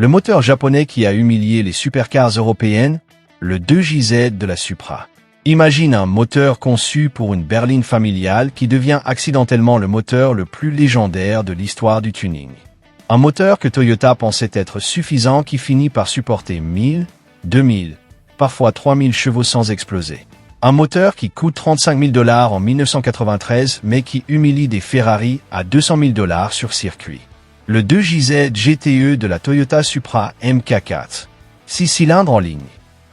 Le moteur japonais qui a humilié les supercars européennes, le 2JZ de la Supra. Imagine un moteur conçu pour une berline familiale qui devient accidentellement le moteur le plus légendaire de l'histoire du tuning. Un moteur que Toyota pensait être suffisant qui finit par supporter 1000, 2000, parfois 3000 chevaux sans exploser. Un moteur qui coûte $35 000 en 1993 mais qui humilie des Ferrari à $200 000 sur circuit. Le 2JZ GTE de la Toyota Supra MK4. 6 cylindres en ligne.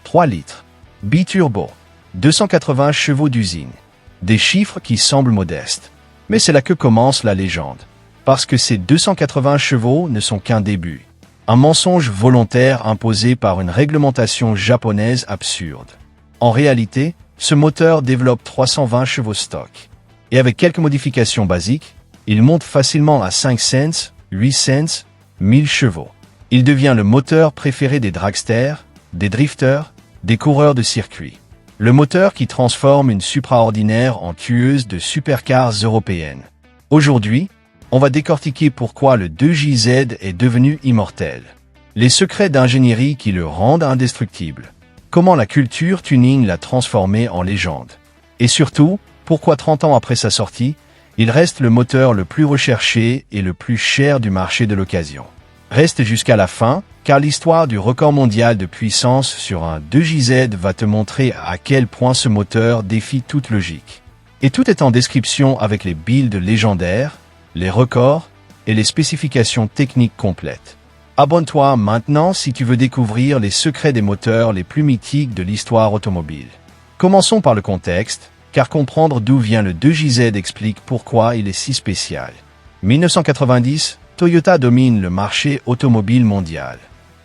3 litres. Biturbo. 280 chevaux d'usine. Des chiffres qui semblent modestes. Mais c'est là que commence la légende. Parce que ces 280 chevaux ne sont qu'un début. Un mensonge volontaire imposé par une réglementation japonaise absurde. En réalité, ce moteur développe 320 chevaux stock. Et avec quelques modifications basiques, il monte facilement à 5 cents, 8 cents, 1000 chevaux. Il devient le moteur préféré des dragsters, des drifters, des coureurs de circuit. Le moteur qui transforme une Supra ordinaire en tueuse de supercars européennes. Aujourd'hui, on va décortiquer pourquoi le 2JZ est devenu immortel. Les secrets d'ingénierie qui le rendent indestructible. Comment la culture tuning l'a transformé en légende. Et surtout, pourquoi 30 ans après sa sortie, il reste le moteur le plus recherché et le plus cher du marché de l'occasion. Reste jusqu'à la fin, car l'histoire du record mondial de puissance sur un 2JZ va te montrer à quel point ce moteur défie toute logique. Et tout est en description avec les builds légendaires, les records et les spécifications techniques complètes. Abonne-toi maintenant si tu veux découvrir les secrets des moteurs les plus mythiques de l'histoire automobile. Commençons par le contexte, car comprendre d'où vient le 2JZ explique pourquoi il est si spécial. 1990, Toyota domine le marché automobile mondial.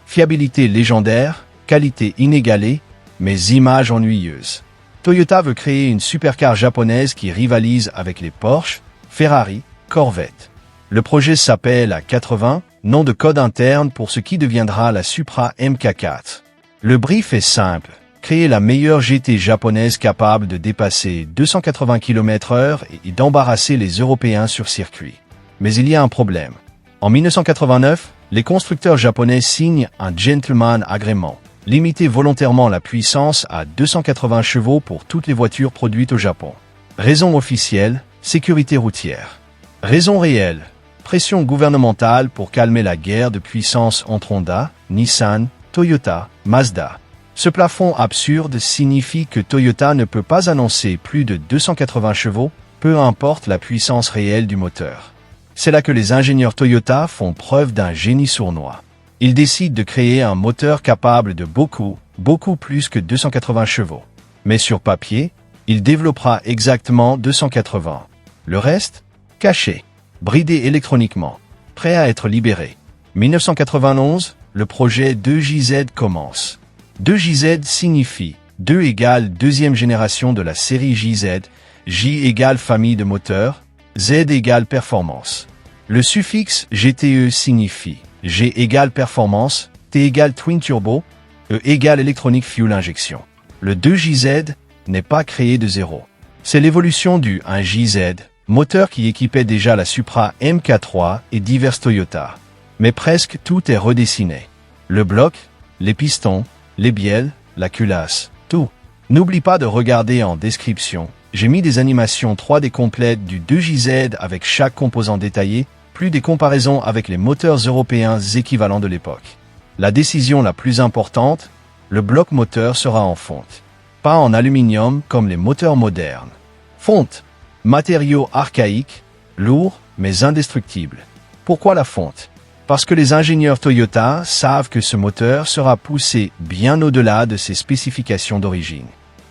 Fiabilité légendaire, qualité inégalée, mais images ennuyeuses. Toyota veut créer une supercar japonaise qui rivalise avec les Porsche, Ferrari, Corvette. Le projet s'appelle A80, nom de code interne pour ce qui deviendra la Supra MK4. Le brief est simple. Créer la meilleure GT japonaise capable de dépasser 280 km/h et d'embarrasser les Européens sur circuit. Mais il y a un problème. En 1989, les constructeurs japonais signent un gentleman agreement, limiter volontairement la puissance à 280 chevaux pour toutes les voitures produites au Japon. Raison officielle, sécurité routière. Raison réelle, pression gouvernementale pour calmer la guerre de puissance entre Honda, Nissan, Toyota, Mazda. Ce plafond absurde signifie que Toyota ne peut pas annoncer plus de 280 chevaux, peu importe la puissance réelle du moteur. C'est là que les ingénieurs Toyota font preuve d'un génie sournois. Ils décident de créer un moteur capable de beaucoup plus que 280 chevaux. Mais sur papier, il développera exactement 280. Le reste, caché, bridé électroniquement, prêt à être libéré. 1991, le projet 2JZ commence. 2JZ signifie 2 égale deuxième génération de la série JZ, J égale famille de moteurs, Z égale performance. Le suffixe GTE signifie G égale performance, T égale twin turbo, E égale électronique fuel injection. Le 2JZ n'est pas créé de zéro. C'est l'évolution du 1JZ, moteur qui équipait déjà la Supra MK3 et diverses Toyota. Mais presque tout est redessiné. Le bloc, les pistons, les bielles, la culasse, tout. N'oublie pas de regarder en description. J'ai mis des animations 3D complètes du 2JZ avec chaque composant détaillé, plus des comparaisons avec les moteurs européens équivalents de l'époque. La décision la plus importante, le bloc moteur sera en fonte. Pas en aluminium comme les moteurs modernes. Fonte. Matériau archaïque, lourd mais indestructible. Pourquoi la fonte? Parce que les ingénieurs Toyota savent que ce moteur sera poussé bien au-delà de ses spécifications d'origine.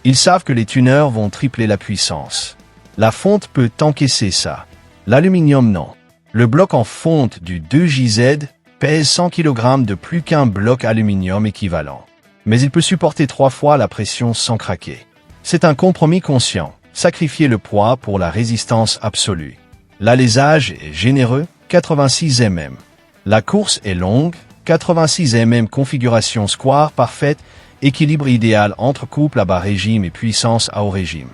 Ils savent que les tuneurs vont tripler la puissance. La fonte peut encaisser ça. L'aluminium non. Le bloc en fonte du 2JZ pèse 100 kg de plus qu'un bloc aluminium équivalent. Mais il peut supporter 3 fois la pression sans craquer. C'est un compromis conscient. Sacrifier le poids pour la résistance absolue. L'alésage est généreux, 86 mm. La course est longue, 86 mm configuration square parfaite, équilibre idéal entre couple à bas régime et puissance à haut régime.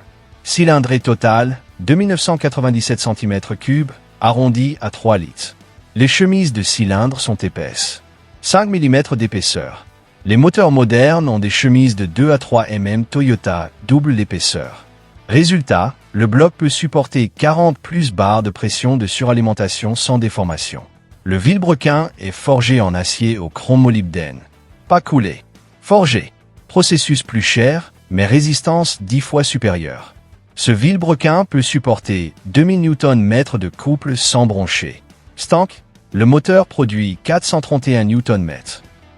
Cylindrée totale, 2997 cm3, arrondi à 3 litres. Les chemises de cylindres sont épaisses. 5 mm d'épaisseur. Les moteurs modernes ont des chemises de 2 à 3 mm Toyota, double l'épaisseur. Résultat, le bloc peut supporter 40 plus bars de pression de suralimentation sans déformation. Le vilebrequin est forgé en acier au chrome-molybdène. Pas coulé. Forgé. Processus plus cher, mais résistance 10 fois supérieure. Ce vilebrequin peut supporter 2000 Nm de couple sans broncher. Stock, le moteur produit 431 Nm.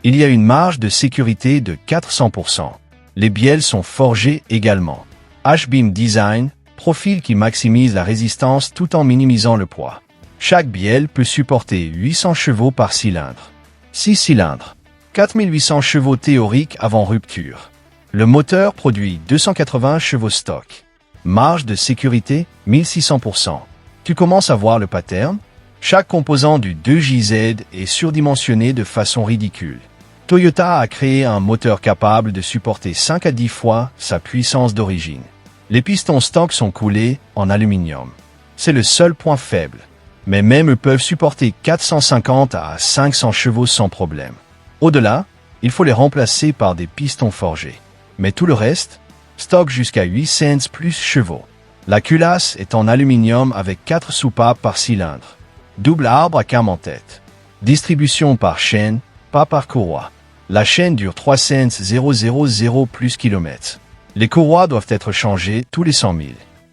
Il y a une marge de sécurité de 400%. Les bielles sont forgées également. H-Beam Design, profil qui maximise la résistance tout en minimisant le poids. Chaque bielle peut supporter 800 chevaux par cylindre. 6 cylindres. 4800 chevaux théoriques avant rupture. Le moteur produit 280 chevaux stock. Marge de sécurité 1600%. Tu commences à voir le pattern? Chaque composant du 2JZ est surdimensionné de façon ridicule. Toyota a créé un moteur capable de supporter 5 à 10 fois sa puissance d'origine. Les pistons stock sont coulés en aluminium. C'est le seul point faible. Mais même eux peuvent supporter 450 à 500 chevaux sans problème. Au-delà, il faut les remplacer par des pistons forgés. Mais tout le reste, stock jusqu'à 8 cents plus chevaux. La culasse est en aluminium avec 4 soupapes par cylindre. Double arbre à cam en tête. Distribution par chaîne, pas par courroie. La chaîne dure 3 cents 000 plus kilomètres. Les courroies doivent être changées tous les 100 000.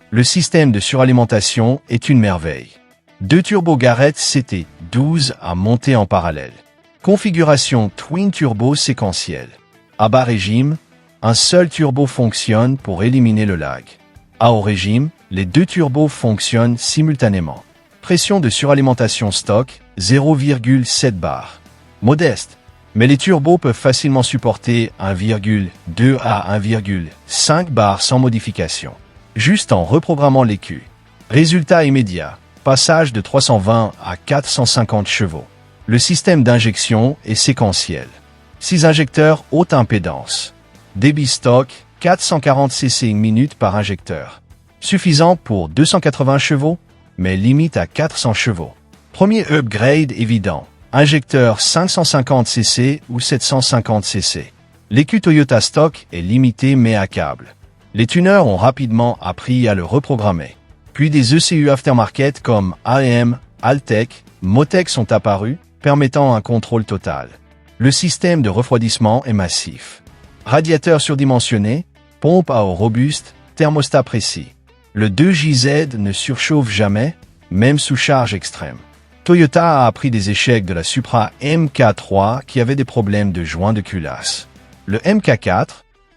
Le système de suralimentation est une merveille. 2 turbos Garrett CT12 à monter en parallèle. Configuration Twin Turbo séquentielle. À bas régime, un seul turbo fonctionne pour éliminer le lag. À haut régime, les 2 turbos fonctionnent simultanément. Pression de suralimentation stock, 0,7 bar. Modeste, mais les turbos peuvent facilement supporter 1,2 à 1,5 bar sans modification. Juste en reprogrammant l'écu. Résultat immédiat, passage de 320 à 450 chevaux. Le système d'injection est séquentiel. 6 injecteurs haute impédance. Débit stock, 440 cc minute par injecteur. Suffisant pour 280 chevaux, mais limite à 400 chevaux. Premier upgrade évident. Injecteur 550 cc ou 750 cc. L'écu Toyota stock est limité mais à câble. Les tuneurs ont rapidement appris à le reprogrammer. Puis des ECU aftermarket comme AM, Altec, Motec sont apparus, permettant un contrôle total. Le système de refroidissement est massif. Radiateur surdimensionné, pompe à eau robuste, thermostat précis. Le 2JZ ne surchauffe jamais, même sous charge extrême. Toyota a appris des échecs de la Supra MK3 qui avait des problèmes de joint de culasse. Le MK4,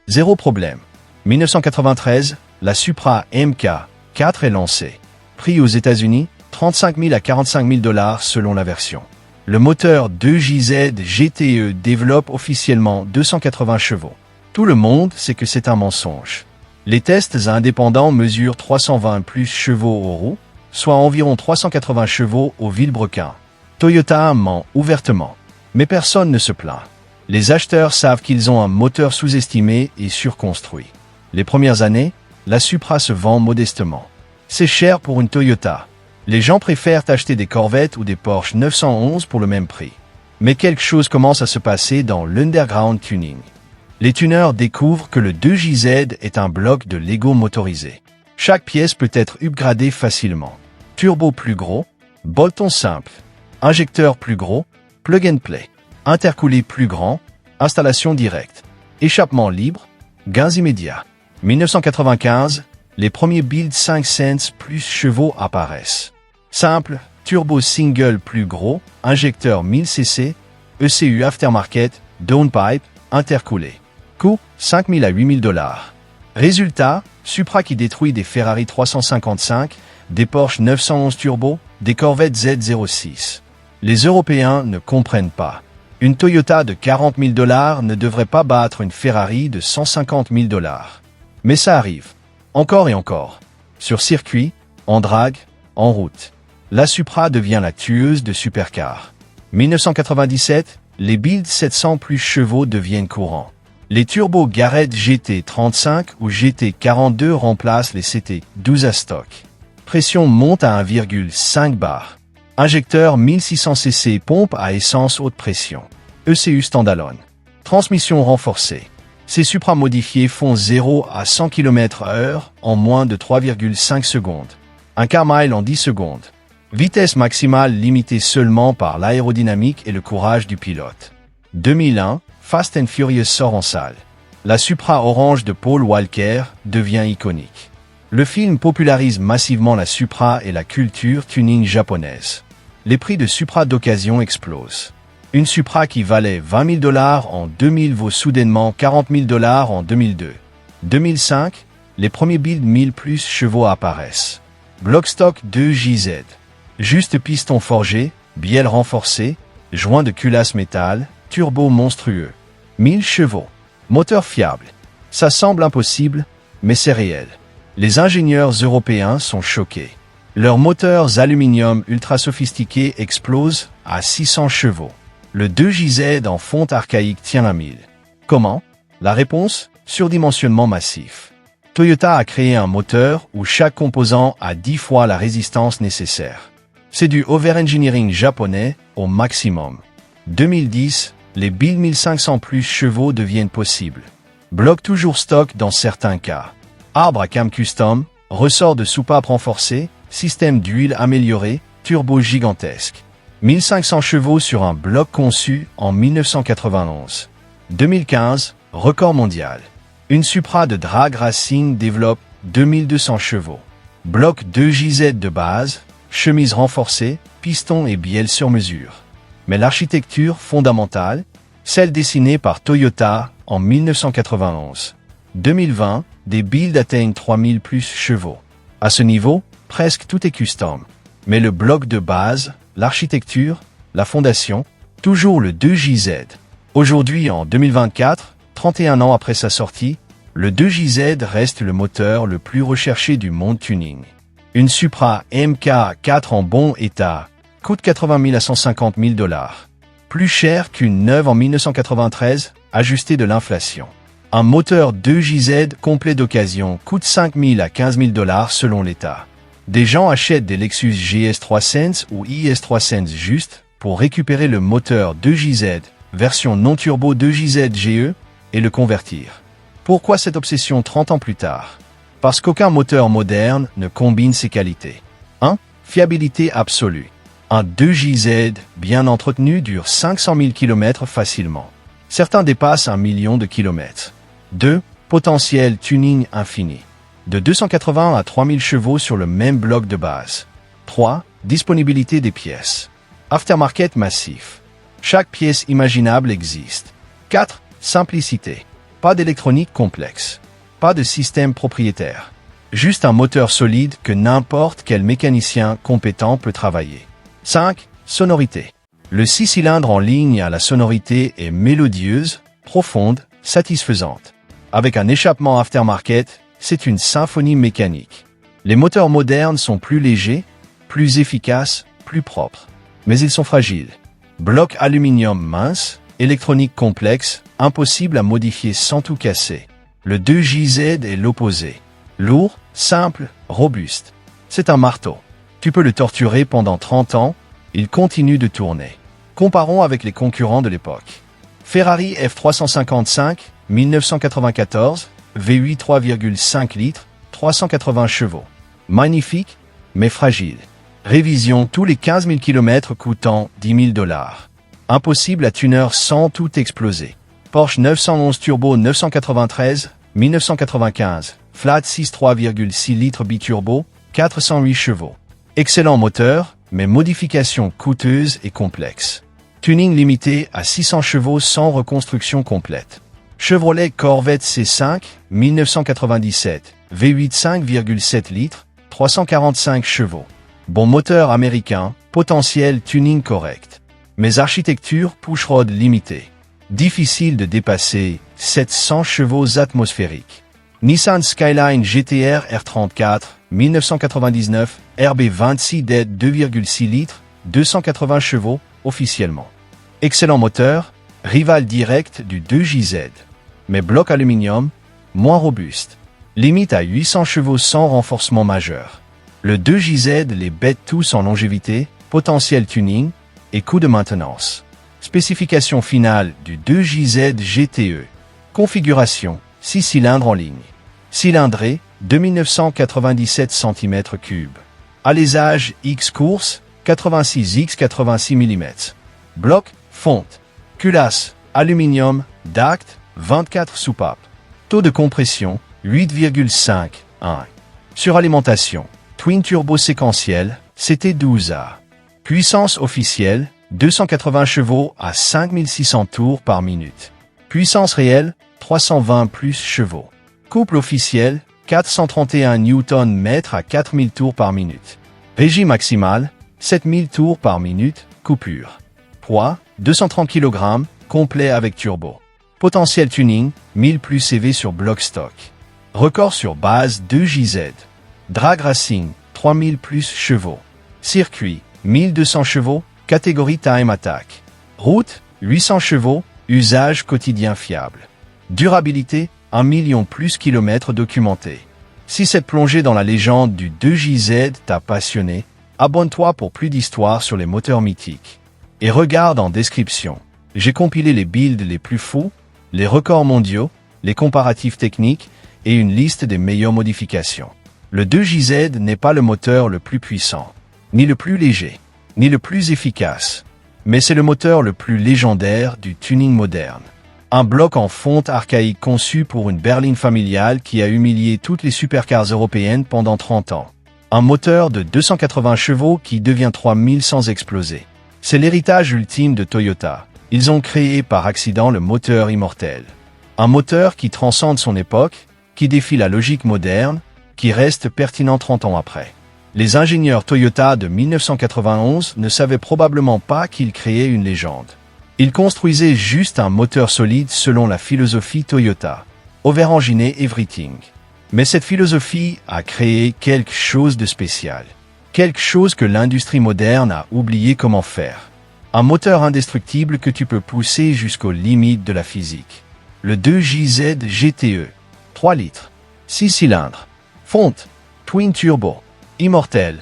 zéro problème. 1993, la Supra MK4 est lancée. Prix aux États-Unis, 35 000 à 45 000 $ selon la version. Le moteur 2JZ GTE développe officiellement 280 chevaux. Tout le monde sait que c'est un mensonge. Les tests indépendants mesurent 320 plus chevaux aux roues, soit environ 380 chevaux au vilebrequin. Toyota ment ouvertement. Mais personne ne se plaint. Les acheteurs savent qu'ils ont un moteur sous-estimé et surconstruit. Les premières années, la Supra se vend modestement. C'est cher pour une Toyota. Les gens préfèrent acheter des Corvettes ou des Porsche 911 pour le même prix. Mais quelque chose commence à se passer dans l'underground tuning. Les tuneurs découvrent que le 2JZ est un bloc de Lego motorisé. Chaque pièce peut être upgradée facilement. Turbo plus gros, boulton simple, injecteur plus gros, plug and play, intercoolé plus grand, installation directe, échappement libre, gains immédiats. 1995, les premiers builds 5 cents plus chevaux apparaissent. Simple, turbo single plus gros, injecteur 1000 cc, ECU aftermarket, downpipe, intercoolé. Coût, 5 000 à 8 000 $. Résultat, Supra qui détruit des Ferrari 355, des Porsche 911 turbo, des Corvette Z06. Les Européens ne comprennent pas. Une Toyota de 40 000 $ ne devrait pas battre une Ferrari de 150 000 $. Mais ça arrive. Encore et encore. Sur circuit, en drague, en route. La Supra devient la tueuse de supercars. 1997, les builds 700 plus chevaux deviennent courants. Les turbos Garrett GT35 ou GT42 remplacent les CT12 à stock. Pression monte à 1,5 bar. Injecteur 1600 cc pompe à essence haute pression. ECU standalone. Transmission renforcée. Ces Supra modifiés font 0 à 100 km/h en moins de 3,5 secondes. Un quart-mile en 10 secondes. Vitesse maximale limitée seulement par l'aérodynamique et le courage du pilote. 2001, Fast and Furious sort en salle. La Supra orange de Paul Walker devient iconique. Le film popularise massivement la Supra et la culture tuning japonaise. Les prix de Supra d'occasion explosent. Une Supra qui valait 20 000 $ en 2000 vaut soudainement 40 000 $ en 2002. 2005, les premiers builds 1000 plus chevaux apparaissent. Blockstock 2JZ. Juste piston forgé, bielle renforcée, joint de culasse métal, turbo monstrueux. 1000 chevaux. Moteur fiable. Ça semble impossible, mais c'est réel. Les ingénieurs européens sont choqués. Leurs moteurs aluminium ultra sophistiqués explosent à 600 chevaux. Le 2JZ en fonte archaïque tient la 1000. Comment? La réponse? Surdimensionnement massif. Toyota a créé un moteur où chaque composant a 10 fois la résistance nécessaire. C'est du overengineering japonais au maximum. 2010, les builds 1500 plus chevaux deviennent possibles. Bloc toujours stock dans certains cas. Arbre à cam custom, ressort de soupape renforcé, système d'huile amélioré, turbo gigantesque. 1500 chevaux sur un bloc conçu en 1991. 2015, record mondial. Une Supra de drag racing développe 2200 chevaux. Bloc 2JZ de base, chemise renforcée, piston et bielle sur mesure. Mais l'architecture fondamentale, celle dessinée par Toyota en 1991. 2020, des builds atteignent 3000 plus chevaux. À ce niveau, presque tout est custom. Mais le bloc de base, l'architecture, la fondation, toujours le 2JZ. Aujourd'hui, en 2024, 31 ans après sa sortie, le 2JZ reste le moteur le plus recherché du monde tuning. Une Supra MK4 en bon état coûte 80 000 à 150 000 $. Plus cher qu'une neuve en 1993, ajustée de l'inflation. Un moteur 2JZ complet d'occasion coûte 5 000 à 15 000 $ selon l'état. Des gens achètent des Lexus GS3 Sense ou IS3 Sense juste pour récupérer le moteur 2JZ, version non-turbo 2JZ GE, et le convertir. Pourquoi cette obsession 30 ans plus tard? Parce qu'aucun moteur moderne ne combine ces qualités. 1. Fiabilité absolue. Un 2JZ bien entretenu dure 500 000 km facilement. Certains dépassent 1 million de kilomètres. 2. Potentiel tuning infini. De 280 à 3000 chevaux sur le même bloc de base. 3. Disponibilité des pièces. Aftermarket massif. Chaque pièce imaginable existe. 4. Simplicité. Pas d'électronique complexe. Pas de système propriétaire. Juste un moteur solide que n'importe quel mécanicien compétent peut travailler. 5. Sonorité. Le 6 cylindres en ligne à la sonorité est mélodieuse, profonde, satisfaisante. Avec un échappement aftermarket, c'est une symphonie mécanique. Les moteurs modernes sont plus légers, plus efficaces, plus propres. Mais ils sont fragiles. Bloc aluminium mince, électronique complexe, impossible à modifier sans tout casser. Le 2JZ est l'opposé. Lourd, simple, robuste. C'est un marteau. Tu peux le torturer pendant 30 ans, il continue de tourner. Comparons avec les concurrents de l'époque. Ferrari F355, 1994, V8 3,5 litres, 380 chevaux. Magnifique, mais fragile. Révision tous les 15 000 km coûtant 10 000 $. Impossible à tuner sans tout exploser. Porsche 911 Turbo 993, 1995, flat 6 3,6 litres biturbo, 408 chevaux. Excellent moteur, mais modification coûteuse et complexe. Tuning limité à 600 chevaux sans reconstruction complète. Chevrolet Corvette C5, 1997, V8 5,7 litres, 345 chevaux. Bon moteur américain, potentiel tuning correct. Mais architecture push-rod limitée. Difficile de dépasser 700 chevaux atmosphériques. Nissan Skyline GTR R34, 1999, RB26 DED 2,6 litres, 280 chevaux, officiellement. Excellent moteur, rival direct du 2JZ. Mais bloc aluminium, moins robuste. Limite à 800 chevaux sans renforcement majeur. Le 2JZ les bête tous en longévité, potentiel tuning et coût de maintenance. Spécification finale du 2JZ GTE. Configuration 6 cylindres en ligne. Cylindrée 2997 cm3. Alésage X-Course 86x86 mm. Bloc fonte. Culasse aluminium DACT 24 soupapes. Taux de compression 8,5 1. Suralimentation Twin Turbo séquentiel CT12A. Puissance officielle 280 chevaux à 5600 tours par minute. Puissance réelle 320 plus chevaux. Couple officiel 431 Nm à 4000 tours par minute. Régie maximale 7000 tours par minute, coupure. Poids 230 kg, complet avec turbo. Potentiel tuning 1000 plus CV sur bloc stock. Record sur base 2JZ. Drag Racing 3000 plus chevaux. Circuit 1200 chevaux, catégorie Time Attack. Route 800 chevaux, usage quotidien fiable. Durabilité 1 million plus kilomètres documentés. Si cette plongée dans la légende du 2JZ t'a passionné, abonne-toi pour plus d'histoires sur les moteurs mythiques. Et regarde en description. J'ai compilé les builds les plus fous, les records mondiaux, les comparatifs techniques et une liste des meilleures modifications. Le 2JZ n'est pas le moteur le plus puissant, ni le plus léger, ni le plus efficace, mais c'est le moteur le plus légendaire du tuning moderne. Un bloc en fonte archaïque conçu pour une berline familiale qui a humilié toutes les supercars européennes pendant 30 ans. Un moteur de 280 chevaux qui devient 3000 sans exploser. C'est l'héritage ultime de Toyota. Ils ont créé par accident le moteur immortel. Un moteur qui transcende son époque, qui défie la logique moderne, qui reste pertinent 30 ans après. Les ingénieurs Toyota de 1991 ne savaient probablement pas qu'ils créaient une légende. Ils construisaient juste un moteur solide selon la philosophie Toyota. Over-engineer everything. Mais cette philosophie a créé quelque chose de spécial. Quelque chose que l'industrie moderne a oublié comment faire. Un moteur indestructible que tu peux pousser jusqu'aux limites de la physique. Le 2JZ GTE. 3 litres. 6 cylindres. Fonte. Twin Turbo. Immortel.